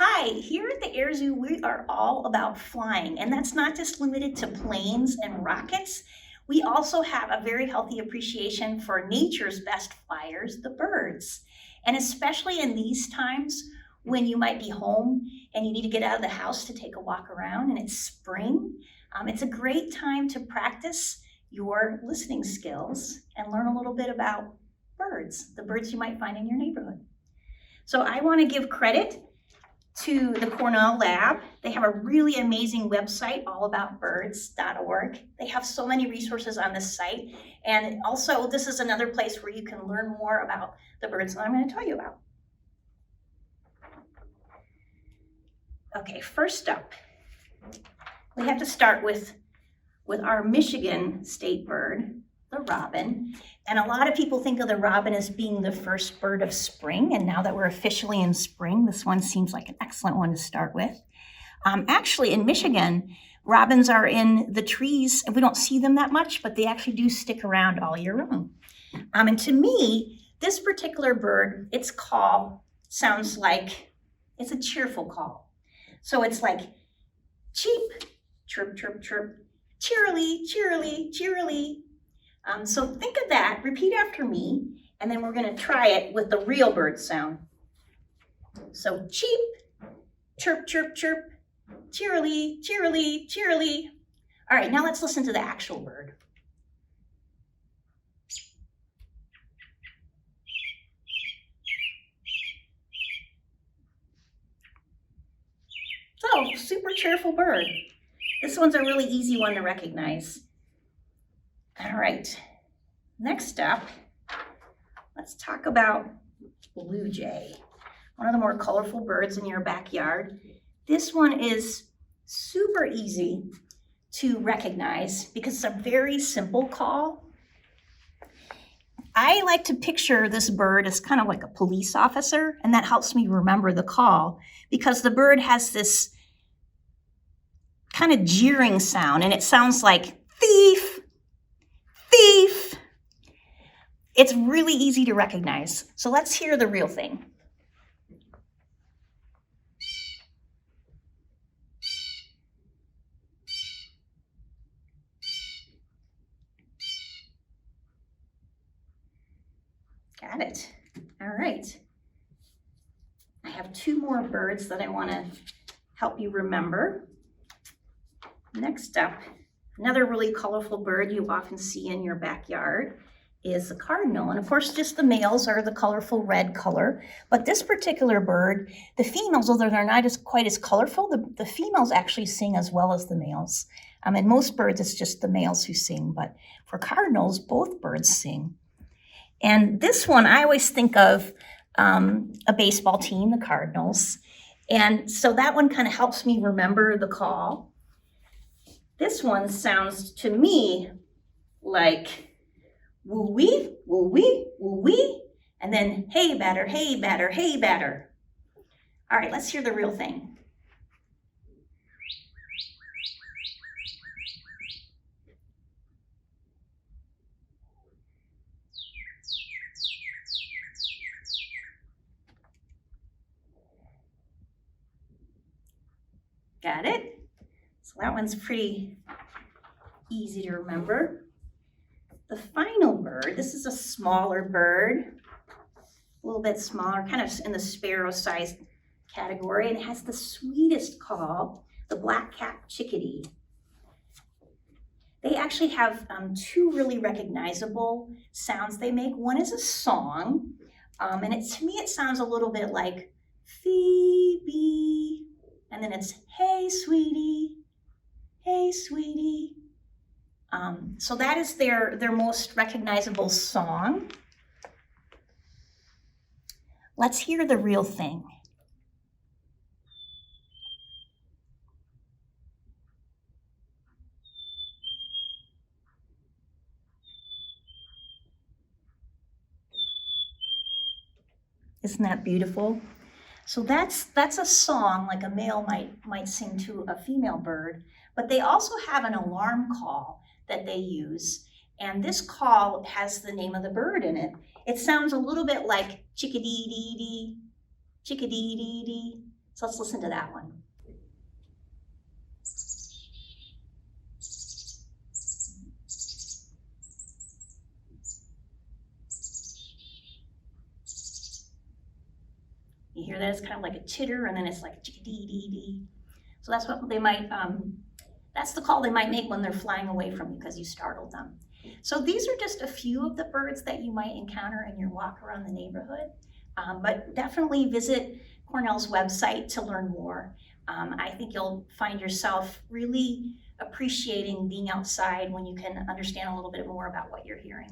Hi, here at the Air Zoo, we are all about flying, and that's not just limited to planes and rockets. We also have a very healthy appreciation for nature's best flyers, the birds. And especially in these times when you might be home and you need to get out of the house to take a walk around and it's spring, it's a great time to practice your listening skills and learn a little bit about birds, the birds you might find in your neighborhood. So I want to give credit to the Cornell lab. They have a really amazing website, allaboutbirds.org. They have so many resources on this site. And also, this is another place where you can learn more about the birds that I'm going to tell you about. Okay, first up, we have to start with our Michigan state bird, the robin. And a lot of people think of the robin as being the first bird of spring. And now that we're officially in spring, this one seems like an excellent one to start with. Actually, in Michigan, robins are in the trees, and we don't see them that much, but they actually do stick around all year long. And to me, this particular bird, its call sounds like it's a cheerful call. So it's like cheep, chirp, chirp, chirp, cheerily, cheerily, cheerily. So think of that, repeat after me, and then we're going to try it with the real bird sound. So cheep, chirp, chirp, chirp, cheerily, cheerily, cheerily. All right, now let's listen to the actual bird. So, super cheerful bird. This one's a really easy one to recognize. All right, next up, let's talk about blue jay, one of the more colorful birds in your backyard. This one is super easy to recognize because it's a very simple call. I like to picture this bird as kind of like a police officer, and that helps me remember the call because the bird has this kind of jeering sound, and it sounds like thief, thief. It's really easy to recognize. So let's hear the real thing. Got it. All right. I have two more birds that I want to help you remember. Next up, another really colorful bird you often see in your backyard is the cardinal. And of course, just the males are the colorful red color. But this particular bird, the females, although they're not quite as colorful, the females actually sing as well as the males. In most birds, it's just the males who sing. But for cardinals, both birds sing. And this one, I always think of a baseball team, the Cardinals. And so that one kind of helps me remember the call. This one sounds to me like woo-wee, woo-wee, woo-wee, and then hey batter, hey batter, hey batter. All right, let's hear the real thing. Got it? So that one's pretty easy to remember. The final bird, this is a smaller bird, a little bit smaller, kind of in the sparrow-sized category, and it has the sweetest call, the black-capped chickadee. They actually have two really recognizable sounds they make. One is a song, and to me it sounds a little bit like Phoebe, and then it's hey sweetie, hey sweetie. So that is their most recognizable song. Let's hear the real thing. Isn't that beautiful? So that's a song like a male might sing to a female bird, but they also have an alarm call that they use. And this call has the name of the bird in it. It sounds a little bit like chickadee-dee-dee, chickadee-dee-dee. So let's listen to that one. You hear that? It's kind of like a chitter, and then it's like dee dee dee. So that's what they might, that's the call they might make when they're flying away from you because you startled them. So these are just a few of the birds that you might encounter in your walk around the neighborhood. But definitely visit Cornell's website to learn more. I think you'll find yourself really appreciating being outside when you can understand a little bit more about what you're hearing.